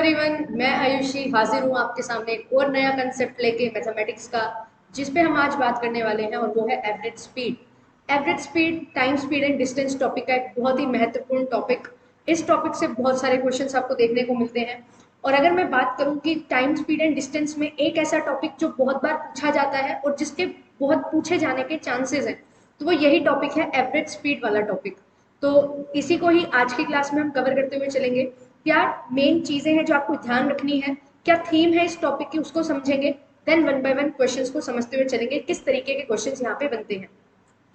Everyone, मैं आयुषी हाजिर हूँ आपके सामने एक और नया कंसेप्ट लेके मैथमेटिक्स का, जिस पे हम आज बात करने वाले हैं और वो है average speed. Average speed, time speed and distance topic का एक बहुत ही महत्वपूर्ण टॉपिक। इस टॉपिक से बहुत सारे क्वेश्चंस आपको देखने को मिलते हैं। और अगर मैं बात करूँ कि टाइम स्पीड एंड डिस्टेंस में एक ऐसा टॉपिक जो बहुत बार पूछा जाता है और जिसके बहुत पूछे जाने के चांसेस हैं, तो वो यही टॉपिक है, एवरेज स्पीड वाला टॉपिक। तो इसी को ही आज की क्लास में हम कवर करते हुए चलेंगे। क्या मेन चीजें हैं जो आपको ध्यान रखनी है, क्या थीम है इस टॉपिक की, उसको समझेंगे। Then one by one questions को समझते हुए चलेंगे, किस तरीके के क्वेश्चंस यहाँ पे बनते हैं।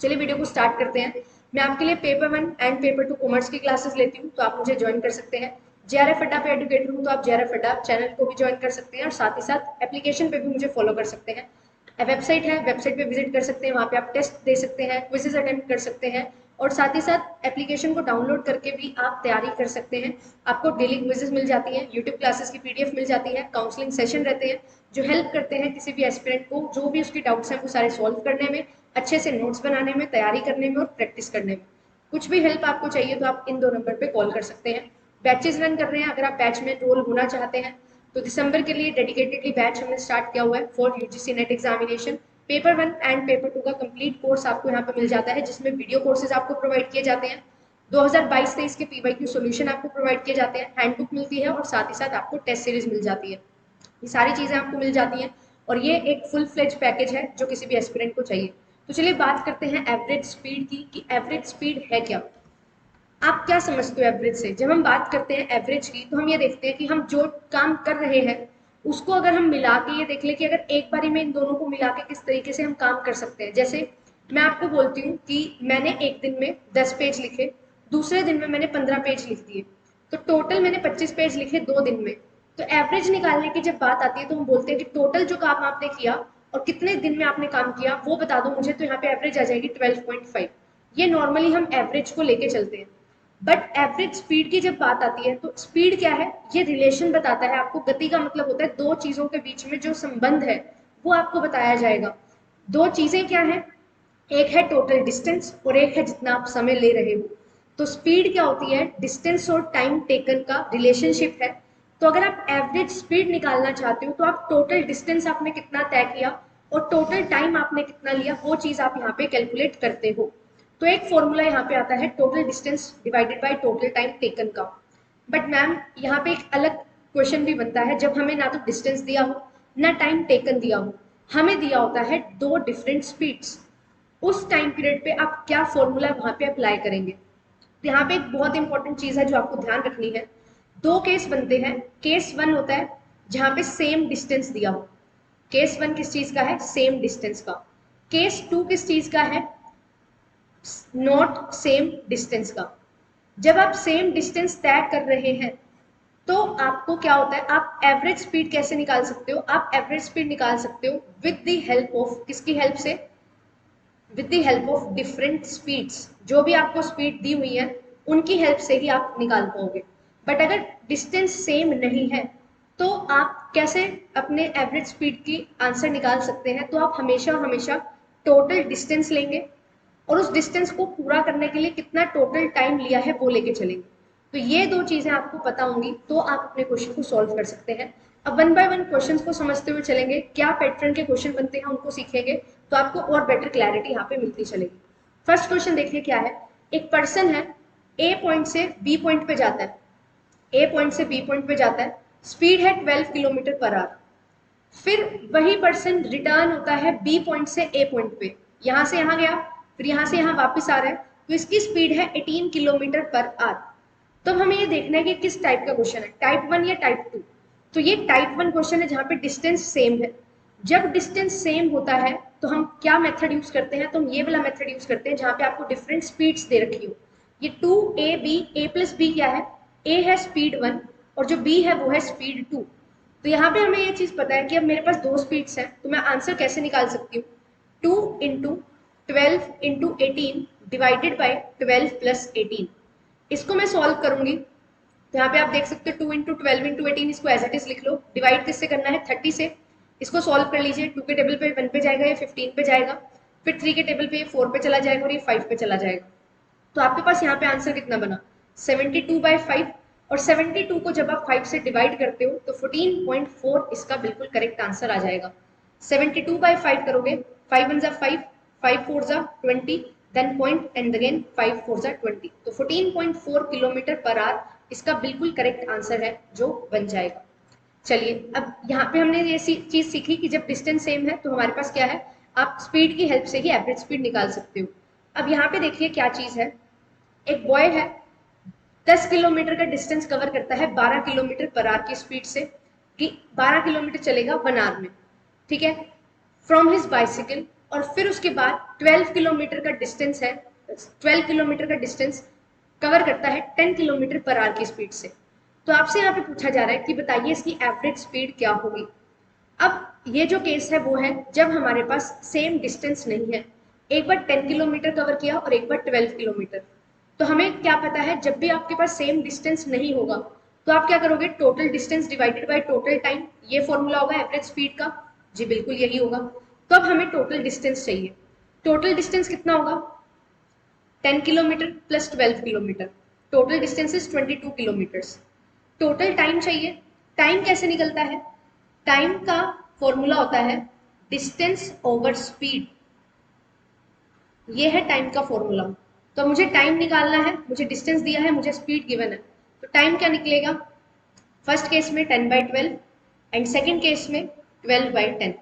चलिए वीडियो को स्टार्ट करते हैं। मैं आपके लिए पेपर 1 एंड पेपर 2 कॉमर्स की क्लासेस लेती हूँ, तो आप मुझे ज्वाइन कर सकते हैं। जेआरएफ अड्डा पे एडुकेटर हूँ, तो आप जेआरएफ अड्डा चैनल को भी ज्वाइन कर सकते हैं और साथ ही साथ एप्लीकेशन पे भी मुझे फॉलो कर सकते हैं। वेबसाइट है, वेबसाइट पे विजिट कर सकते हैं, वहाँ पे आप टेस्ट दे सकते हैं, क्विजेज अटेम्प्ट कर सकते हैं और साथ ही साथ एप्लीकेशन को डाउनलोड करके भी आप तैयारी कर सकते हैं। आपको डेली क्विजेज मिल जाती हैं, यूट्यूब क्लासेस की पीडीएफ मिल जाती है, काउंसलिंग सेशन रहते हैं जो हेल्प करते हैं किसी भी एस्पिरेंट को जो भी उसकी डाउट्स हैं वो सारे सॉल्व करने में, अच्छे से नोट्स बनाने में, तैयारी करने में और प्रैक्टिस करने में। कुछ भी हेल्प आपको चाहिए तो आप इन 2 नंबर पे कॉल कर सकते हैं। बैचेस रन कर रहे हैं, अगर आप बैच में एनरोल होना चाहते हैं तो दिसंबर के लिए डेडिकेटेडली बैच हमने स्टार्ट किया हुआ है for UGC net examination. Paper 1 and paper 2 का कंप्लीट कोर्स आपको यहाँ पे मिल जाता है, जिसमें वीडियो कोर्सेज आपको प्रोवाइड किए जाते हैं। 2022-23 के पीवाईक्यू सॉल्यूशन आपको प्रोवाइड किए जाते हैं, हैंडबुक मिलती है और साथ ही साथ आपको टेस्ट सीरीज मिल जाती है। ये सारी चीजें आपको मिल जाती हैं और ये एक फुल फ्लेज पैकेज है जो किसी भी एस्पिरेंट को चाहिए। तो चलिए बात करते हैं एवरेज स्पीड की, कि एवरेज स्पीड है क्या। आप क्या समझते हो एवरेज से? जब हम बात करते हैं एवरेज की तो हम ये देखते हैं कि हम जो काम कर रहे हैं उसको अगर हम मिला के ये देख ले कि अगर एक बारी में इन दोनों को मिला के किस तरीके से हम काम कर सकते हैं। जैसे मैं आपको बोलती हूँ कि मैंने एक दिन में 10 पेज लिखे, दूसरे दिन में मैंने 15 पेज लिख दिए, तो टोटल मैंने 25 पेज लिखे 2 दिन में। तो एवरेज निकालने की जब बात आती है तो हम बोलते हैं कि टोटल जो काम आपने किया और कितने दिन में आपने काम किया वो बता दो मुझे, तो यहाँ पे एवरेज आ जाएगी 12.5। ये नॉर्मली हम एवरेज को लेके चलते हैं। बट एवरेज स्पीड की जब बात आती है तो स्पीड क्या है, ये रिलेशन बताता है आपको। गति का मतलब होता है दो चीजों के बीच में जो संबंध है वो आपको बताया जाएगा। दो चीजें क्या है, एक है टोटल डिस्टेंस और एक है जितना आप समय ले रहे हो। तो स्पीड क्या होती है, डिस्टेंस और टाइम टेकन का रिलेशनशिप है। तो अगर आप एवरेज स्पीड निकालना चाहते हो तो आप टोटल डिस्टेंस आपने कितना तय किया और टोटल टाइम आपने कितना लिया वो चीज आप यहाँ पे कैलकुलेट करते हो। तो एक फॉर्मूला यहाँ पे आता है total distance divided by total time taken का। बट मैम यहाँ पे एक अलग क्वेश्चन भी बनता है, जब हमें ना तो डिस्टेंस दिया हो ना टाइम टेकन दिया हो, हमें दिया होता है 2 डिफरेंट स्पीड्स। उस टाइम पीरियड पे आप क्या फॉर्मूला वहां पे अप्लाई करेंगे। तो यहाँ पे एक बहुत इंपॉर्टेंट चीज है जो आपको ध्यान रखनी है। 2 केस बनते हैं। केस 1 होता है जहां पे सेम डिस्टेंस दिया हो। केस 1 किस चीज का है, सेम डिस्टेंस का। केस 2 किस चीज का है, नॉट सेम डिस्टेंस का। जब आप सेम डिस्टेंस तय कर रहे हैं तो आपको क्या होता है, आप एवरेज स्पीड कैसे निकाल सकते हो, आप एवरेज स्पीड निकाल सकते हो विद द हेल्प ऑफ, किसकी हेल्प से, with the help of different speeds. जो भी आपको स्पीड दी हुई है उनकी हेल्प से ही आप निकाल पाओगे। बट अगर डिस्टेंस सेम नहीं है तो आप कैसे अपने एवरेज स्पीड की आंसर निकाल सकते हैं, तो आप हमेशा हमेशा टोटल डिस्टेंस लेंगे और उस डिस्टेंस को पूरा करने के लिए कितना टोटल टाइम लिया है वो लेके चलेंगे। तो ये 2 चीजें आपको पता होंगी तो आप अपने क्वेश्चन को सॉल्व कर सकते हैं। अब वन बाय वन क्वेश्चंस को समझते हुए चलेंगे, क्या पैटर्न के क्वेश्चन बनते हैं उनको सीखेंगे, तो आपको और बेटर क्लैरिटी यहाँ पे मिलती चलेगी। फर्स्ट क्वेश्चन देखिए क्या है। एक पर्सन है, ए पॉइंट से बी पॉइंट पे जाता है, ए पॉइंट से बी पॉइंट पे जाता है, स्पीड है 12 किलोमीटर पर आवर। फिर वही पर्सन रिटर्न होता है बी पॉइंट से ए पॉइंट पे, यहां से यहां गया, फिर यहां से यहां वापस आ रहा है, तो इसकी स्पीड है 18 किलोमीटर पर आवर। तो हमें ये देखना है कि किस टाइप का क्वेश्चन है, टाइप 1 या टाइप 2। तो ये टाइप 1 क्वेश्चन है जहां पे डिस्टेंस सेम है। जब डिस्टेंस सेम होता है तो हम क्या मेथड यूज करते हैं, तो हम ये वाला मेथड यूज करते हैं जहां पे आपको डिफरेंट स्पीड्स दे रखी हो। ये 2ab, a प्लस बी क्या है, a है स्पीड 1 और जो b है वो है स्पीड 2। तो यहाँ पे हमें ये चीज पता है कि अब मेरे पास 2 स्पीड्स हैं, तो मैं आंसर कैसे निकाल सकती हूँ, 2 into 12 into 18 divided by 12 plus 18। इसको मैं सॉल्व करूंगी तो यहाँ पे आप देख सकते हो 2 इंटू 12 इंटू 18, इसको एज इट इज लिख लो। डिवाइड किससे करना है, 30 से। इसको सॉल्व कर लीजिए, 2 के टेबल पे 1 पे जाएगा, ये 15 पे जाएगा, फिर 3 के टेबल पे ये 4 पे चला जाएगा और ये 5 पे चला जाएगा। तो आपके पास यहाँ पे आंसर कितना बना, 72/5। और 72 को जब आप 5 से डिवाइड करते हो तो 14.4 इसका बिल्कुल करेक्ट आंसर आ जाएगा। 72 बाय 5 करोगे, 5 वन जा 5, 5 फोर जा 20, then point and again 5 four जा 20, तो 14.4 किलोमीटर पर आवर इसका बिल्कुल करेक्ट आंसर है जो बन जाएगा। चलिए, अब यहाँ पे हमने ये चीज सीखी कि जब डिस्टेंस सेम है तो हमारे पास क्या है, आप स्पीड की हेल्प से ही एवरेज स्पीड निकाल सकते हो। अब यहाँ पे देखिए क्या चीज है, एक बॉय है 10 किलोमीटर का डिस्टेंस कवर करता है 12 किलोमीटर पर आवर की स्पीड से, कि 12 किलोमीटर चलेगा 1 आवर में, ठीक है, फ्रॉम हिज बाइसिकल। और फिर उसके बाद 12 किलोमीटर का डिस्टेंस है, 12 किलोमीटर का डिस्टेंस कवर करता है 10 किलोमीटर पर आवर की स्पीड से। तो आपसे यहाँ पे पूछा जा रहा है कि बताइए इसकी एवरेज स्पीड क्या होगी। अब ये जो केस है वो है जब हमारे पास सेम डिस्टेंस नहीं है, एक बार 10 किलोमीटर कवर किया और एक बार 12 किलोमीटर। तो हमें क्या पता है, जब भी आपके पास सेम डिस्टेंस नहीं होगा तो आप क्या करोगे, total distance divided by total time, ये फॉर्मूला होगा एवरेज स्पीड का। जी बिल्कुल यही होगा। तो अब हमें टोटल डिस्टेंस चाहिए। टोटल डिस्टेंस कितना होगा, 10 kilometre plus 12 kilometre, total distance is 22 kilometres. Total time चाहिए। टाइम कैसे निकलता है, टाइम का फॉर्मूला होता है डिस्टेंस ओवर स्पीड, ये है टाइम का फॉर्मूला। तो मुझे टाइम निकालना है, मुझे डिस्टेंस दिया है, मुझे स्पीड गिवन है, तो टाइम क्या निकलेगा, फर्स्ट केस में 10/12 एंड सेकेंड केस में 12/10।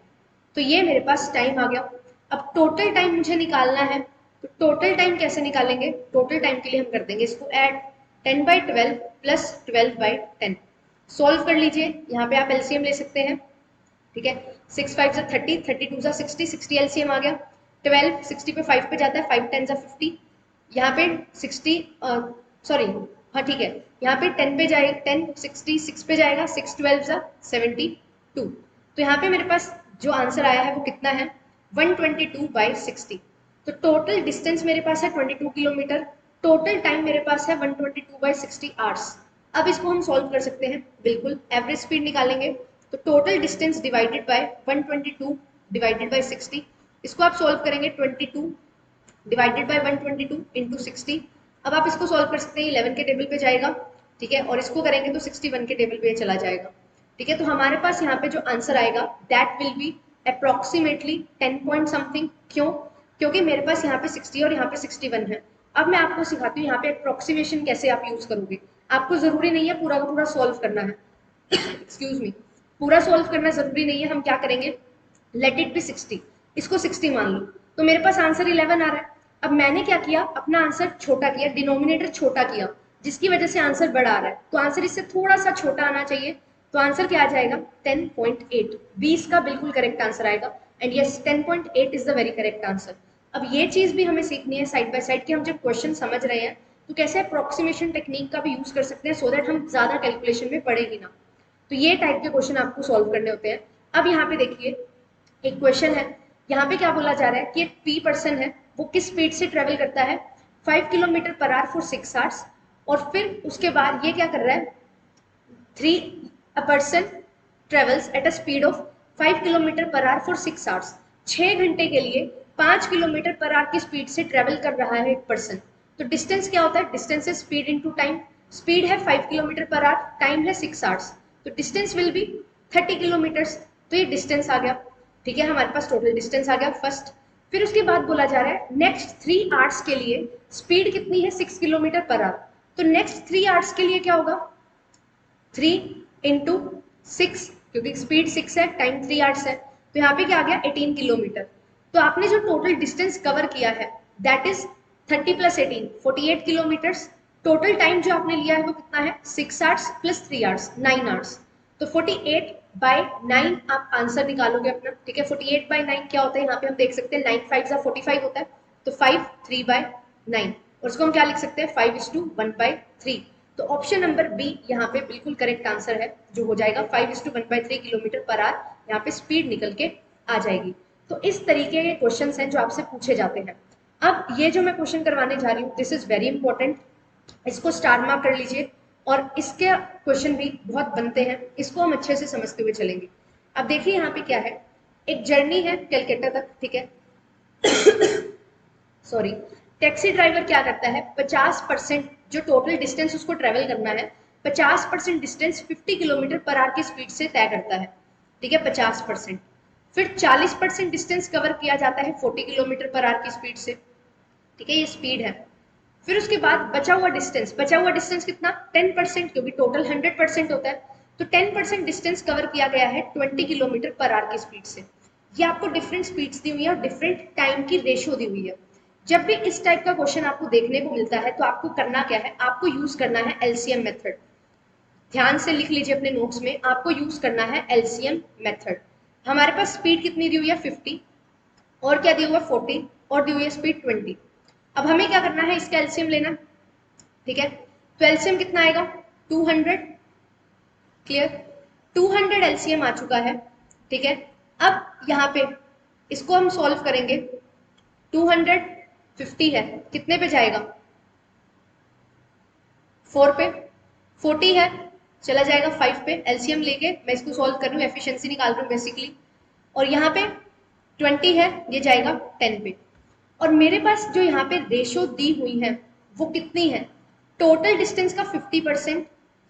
तो ये मेरे पास टाइम आ गया। अब टोटल टाइम मुझे निकालना है, तो टोटल टाइम कैसे निकालेंगे, टोटल टाइम के लिए हम कर देंगे इसको ऐड 10/12 प्लस 12/10। सॉल्व कर लीजिए, यहाँ पे आप एलसीएम ले सकते हैं, ठीक है, 6 5 जा 30, 32 जा 60, 60 एलसीएम आ गया। 12 60 पे 5 पे जाता है, 5 10 जा 50, यहाँ पे 60 सॉरी, हाँ ठीक है, यहाँ पे 10 पे जाएगा, 10 60 6 पे जाएगा, 6 12 जा 72। तो यहाँ पे मेरे पास जो आंसर आया है वो कितना है, 122/60। तो टोटल डिस्टेंस मेरे पास है 22 किलोमीटर, टोटल टाइम मेरे पास है 122/60 आवर्स। अब इसको हम सॉल्व कर सकते हैं, बिल्कुल एवरेज स्पीड निकालेंगे। तो total distance divided by 122 divided by 60, इसको आप सॉल्व करेंगे 22 डिवाइडेड बाय 122 इंटू 60। अब आप इसको सॉल्व कर सकते हैं, 11 के टेबल पे जाएगा, ठीक है, और इसको करेंगे तो 61 के टेबल पे चला जाएगा, ठीक है। तो हमारे पास यहाँ पे जो आंसर आएगा that will be approximately 10 point something. क्यों, क्योंकि मेरे पास यहाँ पे 60 और यहाँ पे 61 है। अब मैं आपको सिखाती हूँ यहाँ पे अप्रोक्सीमेशन कैसे आप यूज करोगे। आपको जरूरी नहीं है पूरा का पूरा सॉल्व करना है, एक्सक्यूज मी, पूरा सॉल्व करना जरूरी नहीं है। हम क्या करेंगे, लेट इट बी 60, इसको 60 मान लो, तो मेरे पास आंसर 11 आ रहा है। अब मैंने क्या किया, अपना आंसर छोटा किया, डिनोमिनेटर छोटा किया, जिसकी वजह से आंसर बड़ा आ रहा है। तो आंसर इससे थोड़ा सा छोटा आना चाहिए, तो आंसर क्या आ जाएगा 10.8, 20 का बिल्कुल करेक्ट आंसर आएगा। And yes 10.8 is the very correct answer. अब ये चीज भी हमें सीखनी है साइड बाय साइड, कि हम जब क्वेश्चन समझ रहे हैं तो कैसे अप्रोक्सीमेशन टेक्निक का भी यूज कर सकते हैं, सो दैट हम ज्यादा कैलकुलेशन में पड़े ही ना। तो ये टाइप के क्वेश्चन आपको सॉल्व करने होते हैं। अब यहाँ पे देखिए एक क्वेश्चन है, यहाँ पे क्या बोला जा रहा है कि एक पी पर्सन है, वो किस स्पीड से ट्रेवल करता है 5 kilometre per hour for 6 hours, और फिर उसके बाद ये क्या कर रहा है, 3 a person travels at a speed of 5 kilometre per hour for 6 hours. 6 घंटे के लिए 5 किलोमीटर पर आवर की स्पीड से ट्रेवल कर रहा है एक पर्सन। तो डिस्टेंस क्या होता है, distance is speed into time. Speed है 5 किलोमीटर पर आवर, टाइम है 6 आवर्स, तो डिस्टेंस विल बी 30 किलोमीटर्स। तो ये डिस्टेंस आ गया, ठीक है, हमारे पास टोटल डिस्टेंस आ गया फर्स्ट। फिर उसके बाद बोला जा रहा है नेक्स्ट 3 आवर्स के लिए स्पीड कितनी है 6 किलोमीटर पर आवर। तो नेक्स्ट 3 आवर्स के लिए क्या होगा, 3 इंटू 6, क्योंकि स्पीड 6 है, टाइम 3 आवर्स है, तो यहाँ पे क्या आ गया 18 किलोमीटर। तो आपने जो टोटल डिस्टेंस कवर किया है that is 30 plus 18 48 kilometres. Total time जो आपने लिया है वो कितना है 6 आवर्स प्लस 3 आवर्स 9 आवर्स। तो 48/9 आप आंसर निकालोगे अपना, ठीक है। 48/9 क्या होता है, यहाँ पे हम देख सकते हैं 9 5 45 होता है, तो 5 3/9, और उसको हम क्या लिख सकते हैं 5:1/3। तो ऑप्शन नंबर बी यहाँ पे बिल्कुल करेक्ट आंसर है, जो हो जाएगा 5:1/3 किलोमीटर पर आवर यहाँ पे स्पीड निकल के आ जाएगी। तो इस तरीके के क्वेश्चन हैं जो आपसे पूछे जाते हैं। अब ये जो मैं क्वेश्चन करवाने जा रही हूँ दिस इज वेरी इंपॉर्टेंट, इसको स्टार मार्क कर लीजिए, और इसके क्वेश्चन भी बहुत बनते हैं, इसको हम अच्छे से समझते हुए चलेंगे। अब देखिए यहाँ पे क्या है, एक जर्नी है कलकत्ता तक, ठीक है, सॉरी, टैक्सी ड्राइवर क्या करता है 50% जो टोटल डिस्टेंस उसको ट्रेवल करना है 50% डिस्टेंस 50 किलोमीटर पर आवर की स्पीड से तय करता है, ठीक है, 50%। फिर 40% डिस्टेंस कवर किया जाता है 40 किलोमीटर पर आवर की स्पीड से, ठीक है, ये स्पीड है। फिर उसके बाद बचा हुआ डिस्टेंस कितना, 10%, क्योंकि टोटल 100% होता है, तो 10% डिस्टेंस कवर किया गया है 20 किलोमीटर पर आवर की स्पीड से। ये आपको डिफरेंट स्पीड्स दी हुई है और डिफरेंट टाइम की रेशो दी हुई है। जब भी इस टाइप का क्वेश्चन आपको देखने को मिलता है तो आपको करना क्या है, आपको यूज करना है एलसीएम मेथड। ध्यान से लिख लीजिए अपने नोट्स में, आपको यूज करना है एलसीएम मेथड। हमारे पास स्पीड कितनी दी हुई है, 50, और क्या दिया हुआ है, 40, और दी हुई है स्पीड 20। अब हमें क्या करना है, इसका एलसीएम लेना, ठीक है। तो एलसीएम कितना आएगा, 200, क्लियर, 200 एलसीएम आ चुका है, ठीक है। अब यहाँ पे इसको हम सॉल्व करेंगे, 250 है, कितने पे जाएगा, 4 पे, 40 है, चला जाएगा 5 पे। एलसीएम लेके मैं इसको सॉल्व कर रही हूँ, एफिशिएंसी निकाल रही हूँ बेसिकली, और यहाँ पे 20 है, ये जाएगा 10 पे। और मेरे पास जो यहाँ पे रेशो दी हुई है वो कितनी है, टोटल डिस्टेंस का 50%,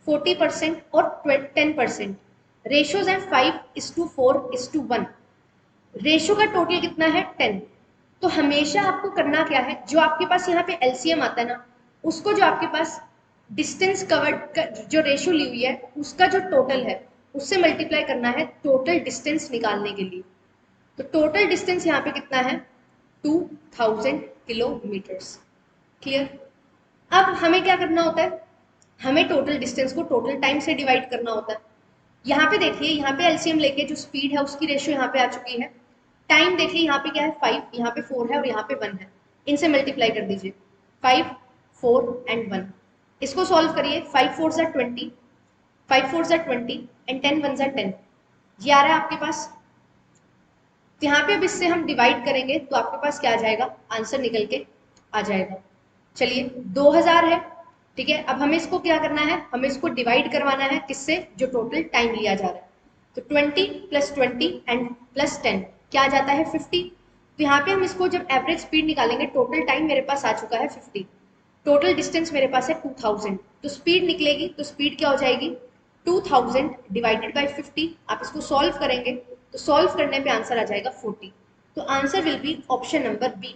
40% और 10%। रेशोज है 5:4:1। रेशो का टोटल कितना है, 10। तो हमेशा आपको करना क्या है, जो आपके पास यहाँ पे एलसीएम आता है ना, उसको जो आपके पास डिस्टेंस कवर्ड जो रेशो ली हुई है उसका जो टोटल है उससे मल्टीप्लाई करना है टोटल डिस्टेंस निकालने के लिए। तो टोटल डिस्टेंस यहाँ पे कितना है, 2000 किलोमीटर्स, क्लियर। अब हमें क्या करना होता है, हमें टोटल डिस्टेंस को टोटल टाइम से डिवाइड करना होता है। यहाँ पे देखिए, यहाँ पे एलसीएम लेके जो स्पीड है उसकी रेशियो यहाँ पे आ चुकी है। टाइम देखिए यहाँ पे क्या है, 5, यहाँ पे 4 है और यहाँ पे 1 है, इनसे मल्टीप्लाई कर दीजिए, 5, 4 एंड 1। इसको सॉल्व करिए, 5 4 ज़ा 20, 5 4 ज़ा 20 एंड 10 1 ज़ा 10, ये आ रहा है आपके पास। तो यहाँ पे अब इससे हम डिवाइड करेंगे तो आपके पास क्या आ जाएगा, आंसर निकल के आ जाएगा। चलिए 2000 है, ठीक है। अब हमें इसको क्या करना है, हमें इसको डिवाइड करवाना है किससे, जो टोटल टाइम लिया जा रहा है। तो 20 + 20 एंड +10 क्या आ जाता है, 50। तो यहाँ पे हम इसको जब एवरेज स्पीड निकालेंगे, टोटल टाइम मेरे पास आ चुका है 50, टोटल डिस्टेंस मेरे पास है 2000, तो स्पीड निकलेगी, तो स्पीड क्या हो जाएगी, 2000 डिवाइडेड बाई 50। आप इसको सॉल्व करेंगे तो सॉल्व करने पे आंसर आ जाएगा 40। तो answer will be option number B.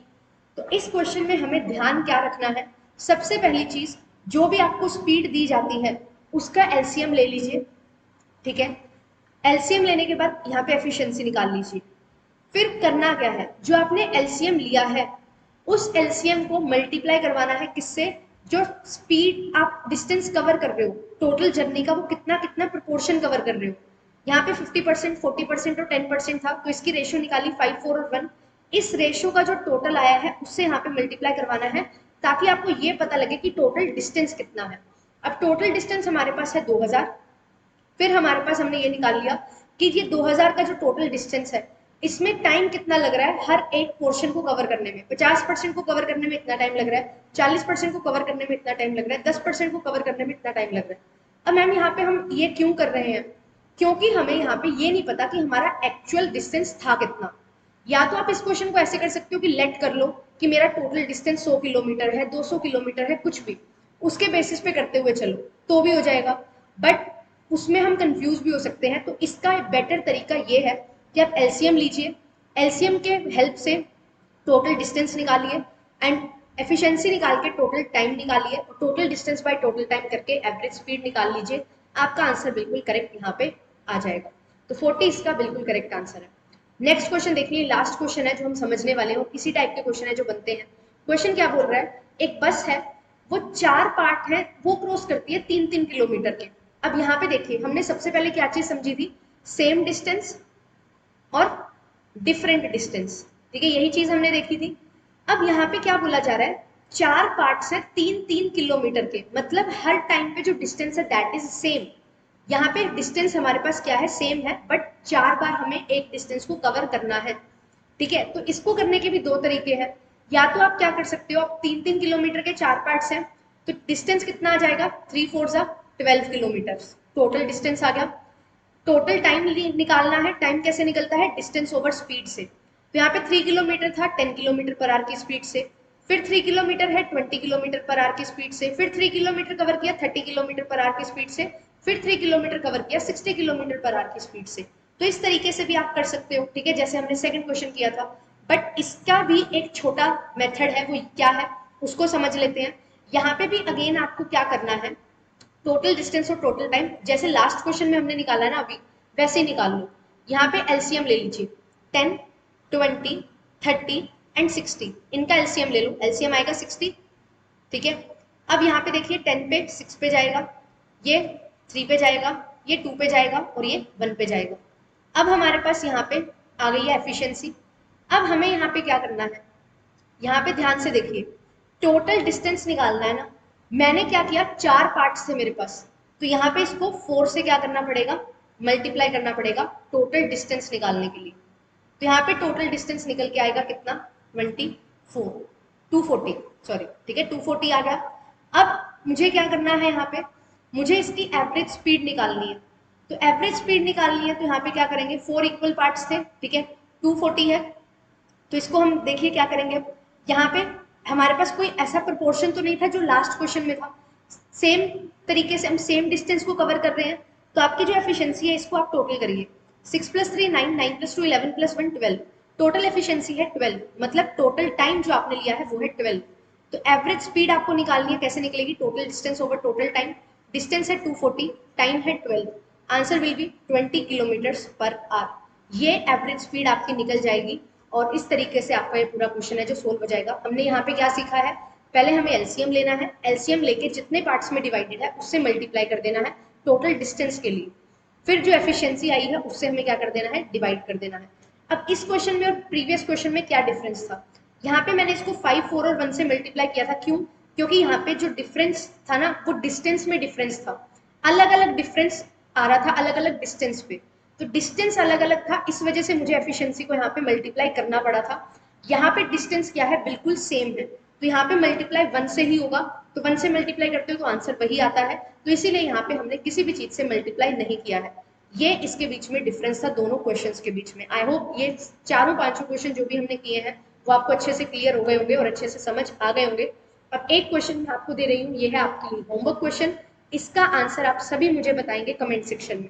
तो इस क्वेश्चन में हमें ध्यान क्या रखना है, सबसे पहली चीज, जो भी आपको स्पीड दी जाती है उसका एलसीएम ले लीजिए, ठीक है। एलसीएम लेने के बाद यहाँ पे एफिशिएंसी निकाल लीजिए। फिर करना क्या है, जो आपने एलसीएम लिया है उस एलसीएम को मल्टीप्लाई करवाना है किससे, जो स्पीड आप डिस्टेंस कवर कर रहे हो टोटल जर्नी का, वो कितना कितना प्रोपोर्शन कवर कर रहे हो। यहाँ पे 50%, 40% और 10% था, तो इसकी रेशियो निकाली 5 4 और 1। इस रेशियो का जो टोटल आया है उससे यहाँ पे मल्टीप्लाई करवाना है, ताकि आपको ये पता लगे कि टोटल डिस्टेंस कितना है। अब टोटल डिस्टेंस हमारे पास है 2000, फिर हमारे पास हमने ये निकाल लिया कि ये 2000 का जो टोटल डिस्टेंस है इसमें टाइम कितना लग रहा है, हर एक पोर्शन को कवर करने में 50% को कवर करने में इतना टाइम लग रहा है, 40% को कवर करने में इतना टाइम लग रहा है, 10% को कवर करने में इतना टाइम लग रहा है। अब मैम यहाँ पे हम ये क्यों कर रहे हैं, क्योंकि हमें यहाँ पे ये नहीं पता कि हमारा एक्चुअल डिस्टेंस था कितना। या तो आप इस क्वेश्चन को ऐसे कर सकते हो कि लेट कर लो कि मेरा टोटल डिस्टेंस 100 किलोमीटर है, 200 किलोमीटर है, कुछ भी, उसके बेसिस पे करते हुए चलो तो भी हो जाएगा, बट उसमें हम कंफ्यूज भी हो सकते हैं। तो इसका बेटर तरीका ये है कि आप एलसीएम लीजिए, एलसीएम के हेल्प से टोटल डिस्टेंस निकालिए एंड एफिशिएंसी निकाल के टोटल टाइम निकालिए, और total distance by total time करके एवरेज स्पीड निकाल लीजिए। आपका आंसर बिल्कुल करेक्ट यहाँ पे आ जाएगा। तो 40 इसका बिल्कुल करेक्ट आंसर है। नेक्स्ट क्वेश्चन देखिए, लास्ट क्वेश्चन है जो हम समझने वाले हैं, और इसी टाइप के क्वेश्चन है जो बनते हैं। क्वेश्चन क्या बोल रहा है, एक बस है, वो 4 पार्ट है, वो क्रॉस करती है 3-3 किलोमीटर के। अब यहाँ पे देखिए, हमने सबसे पहले क्या चीज समझी थी, सेम डिस्टेंस और डिफरेंट डिस्टेंस, ठीक है, यही चीज हमने देखी थी। अब यहाँ पे क्या बोला जा रहा है, 4 पार्ट्स है 3-3 किलोमीटर के, मतलब हर टाइम पे जो डिस्टेंस है दैट इज सेम। यहाँ पे डिस्टेंस हमारे पास क्या है, सेम है, बट 4 बार हमें एक डिस्टेंस को कवर करना है, ठीक है। तो इसको करने के भी 2 तरीके हैं। या तो आप क्या कर सकते हो, आप 3-3 किलोमीटर के 4 पार्ट्स हैं, तो डिस्टेंस कितना आ जाएगा, 3 4 ज़ा 12 किलोमीटर, टोटल डिस्टेंस आ गया। टोटल टाइम निकालना है, टाइम कैसे निकलता है, डिस्टेंस ओवर स्पीड से। तो यहाँ पे 3 किलोमीटर था 10 किलोमीटर पर आवर की स्पीड से, फिर 3 किलोमीटर है 20 किलोमीटर पर आवर की स्पीड से, फिर 3 किलोमीटर कवर किया 30 किलोमीटर पर आवर की स्पीड से, फिर 3 किलोमीटर कवर किया 60 किलोमीटर पर आवर की स्पीड से। तो इस तरीके से भी आप कर सकते हो, ठीक है, जैसे हमने सेकंड क्वेश्चन किया था। बट इसका भी एक छोटा मेथड है, वो क्या है उसको समझ लेते हैं। यहाँ पे भी अगेन आपको क्या करना है, टोटल डिस्टेंस और टोटल टाइम जैसे लास्ट क्वेश्चन में हमने निकाला ना अभी, वैसे ही निकाल लो। यहाँ पे एलसीएम ले लीजिए, 10, 20, 30 एंड 60, इनका एलसीएम ले लो, एलसीएम आएगा 60, ठीक है। अब यहाँ पे देखिए 10 पे 6 पे जाएगा, ये 3 पे जाएगा, ये 2 पे जाएगा और ये 1 पे जाएगा। अब हमारे पास यहाँ पे आ गई है एफिशिएंसी। अब हमें यहाँ पे क्या करना है, यहाँ पे ध्यान से देखिए, टोटल डिस्टेंस निकालना है ना। मैंने क्या किया, 4 पार्ट्स थे मेरे पास, तो यहाँ पे इसको 4 से क्या करना पड़ेगा, मल्टीप्लाई करना पड़ेगा टोटल डिस्टेंस निकालने के लिए। तो यहाँ पे टोटल डिस्टेंस निकल के आएगा कितना, 240, सॉरी, ठीक है, 240 आ गया। अब मुझे क्या करना है, यहाँ पे मुझे इसकी एवरेज स्पीड निकालनी है। तो एवरेज स्पीड निकालनी है तो यहाँ पे क्या करेंगे, 4 इक्वल पार्ट्स थे, ठीक है, 240 है, तो इसको हम देखिए क्या करेंगे। यहाँ पे हमारे पास कोई ऐसा प्रोपोर्शन तो नहीं था जो लास्ट क्वेश्चन में था, सेम तरीके से हम सेम डिस्टेंस को कवर कर रहे हैं। तो आपकी जो एफिशिएंसी है इसको आप टोटल करिए, 6 + 3 9, 9 + 2 11 + 1 12, टोटल एफिशिएंसी है 12, मतलब टोटल टाइम जो आपने लिया है वो है 12। तो एवरेज स्पीड आपको निकालनी है, कैसे निकलेगी, total distance over total time, distance है 240, टाइम है 12, answer will B 20 kilometres per hour. ये एवरेज स्पीड आपकी निकल जाएगी और इस तरीके से आपका ये पूरा क्वेश्चन है जो सोल्व हो जाएगा। हमने यहाँ पे क्या सीखा है, पहले हमें एलसीएम लेना है, एलसीएम लेके जितने पार्ट्स में डिवाइडेड है उससे मल्टीप्लाई कर देना है टोटल डिस्टेंस के लिए, फिर जो एफिशिएंसी आई है उससे हमें क्या कर देना है, डिवाइड कर देना है। अब इस क्वेश्चन में और प्रीवियस क्वेश्चन में क्या डिफरेंस था, यहाँ पे मैंने इसको 5, 4 और 1 से मल्टीप्लाई किया था, क्यों, क्योंकि यहाँ पे जो डिफरेंस था ना वो डिस्टेंस में डिफरेंस था, अलग अलग डिफरेंस आ रहा था अलग अलग डिस्टेंस पे, तो डिस्टेंस अलग अलग था, इस वजह से मुझे एफिशिएंसी को यहाँ पे मल्टीप्लाई करना पड़ा था। यहाँ पे डिस्टेंस क्या है, बिल्कुल सेम है, तो यहाँ पे मल्टीप्लाई 1 से ही होगा, तो 1 से मल्टीप्लाई करते हो तो आंसर वही आता है, तो इसीलिए यहाँ पे हमने किसी भी चीज से मल्टीप्लाई नहीं किया है। ये इसके बीच में डिफरेंस था दोनों क्वेश्चंस के बीच में। आई होप ये चारों पांचों क्वेश्चन जो भी हमने किए हैं वो आपको अच्छे से क्लियर हो गए होंगे और अच्छे से समझ आ गए होंगे। अब एक क्वेश्चन मैं आपको दे रही हूँ, ये है आपके लिए होमवर्क क्वेश्चन, इसका आंसर आप सभी मुझे बताएंगे कमेंट सेक्शन में,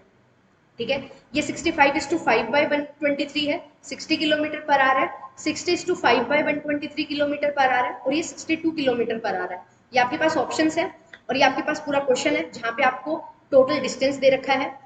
ठीक है। ये 65:5/123 है, 60 किलोमीटर पर आ रहा है, 60:5/123 किलोमीटर पर आ रहा है, और ये 62 किलोमीटर पर आ रहा है। ये आपके पास ऑप्शंस है और ये आपके पास पूरा क्वेश्चन है जहाँ पे आपको टोटल डिस्टेंस दे रखा है,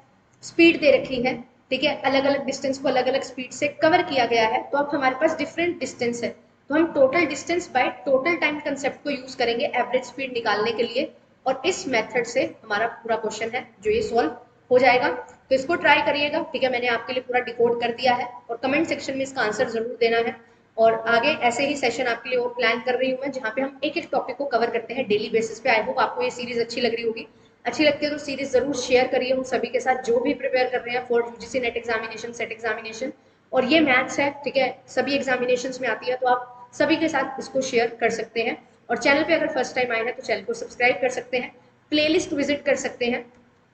स्पीड दे रखी है, ठीक है, अलग अलग डिस्टेंस को अलग अलग स्पीड से कवर किया गया है। तो अब हमारे पास डिफरेंट डिस्टेंस है, तो हम total distance by total time concept को यूज करेंगे एवरेज स्पीड निकालने के लिए, और इस मेथड से हमारा पूरा क्वेश्चन है जो ये सॉल्व हो जाएगा। तो इसको ट्राई करिएगा, ठीक है, मैंने आपके लिए पूरा डिकोड कर दिया है और कमेंट सेक्शन में इसका आंसर जरूर देना है। और आगे ऐसे ही सेशन आपके लिए और प्लान कर रही हूँ मैं, जहाँ पे हम एक एक टॉपिक को कवर करते हैं डेली बेसिस पे। आई होप आपको ये सीरीज अच्छी लग रही होगी, अच्छी लगती है तो सीरीज जरूर शेयर करिए उन सभी के साथ जो भी प्रिपेयर कर रहे हैं for UGC net examination, set examination. और ये मैथ्स है, ठीक है, सभी एग्जामिनेशन में आती है, तो आप सभी के साथ इसको शेयर कर सकते हैं। और चैनल पे अगर फर्स्ट टाइम आए हैं तो चैनल को सब्सक्राइब कर सकते हैं, प्लेलिस्ट विजिट कर सकते हैं,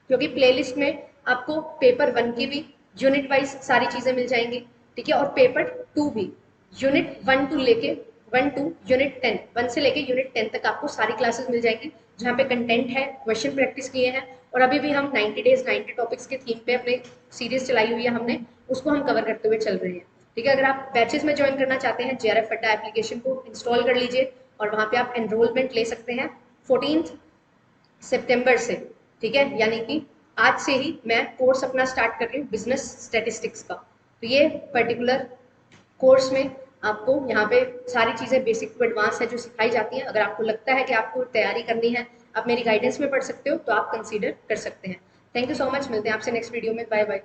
क्योंकि प्लेलिस्ट में आपको पेपर 1 की भी यूनिट वाइज सारी चीजें मिल जाएंगी, ठीक है, और पेपर 2 भी, यूनिट 1 टू लेके 1 टू यूनिट 10, 1 से लेके यूनिट 10 तक आपको सारी क्लासेस मिल जाएंगी, जहाँ पे कंटेंट है, क्वेश्चन प्रैक्टिस किए हैं, और अभी भी हम 90 डेज 90 टॉपिक्स के थीम पे अपने सीरीज चलाई हुई है हमने, उसको हम कवर करते हुए चल रहे हैं, ठीक है। अगर आप बैचेस में ज्वाइन करना चाहते हैं, JRF अड्डा एप्लीकेशन को इंस्टॉल कर लीजिए और वहाँ पे आप एनरोलमेंट ले सकते हैं 14 सितंबर से, ठीक है, यानी कि आज से ही मैं कोर्स अपना स्टार्ट कर रही हूँ बिजनेस स्टैटिस्टिक्स का। तो ये पर्टिकुलर कोर्स में आपको यहाँ पे सारी चीज़ें बेसिक टू एडवांस है जो सिखाई जाती हैं। अगर आपको लगता है कि आपको तैयारी करनी है, आप मेरी गाइडेंस में पढ़ सकते हो, तो आप कंसीडर कर सकते हैं। थैंक यू सो मच, मिलते हैं आपसे नेक्स्ट वीडियो में, बाय बाय।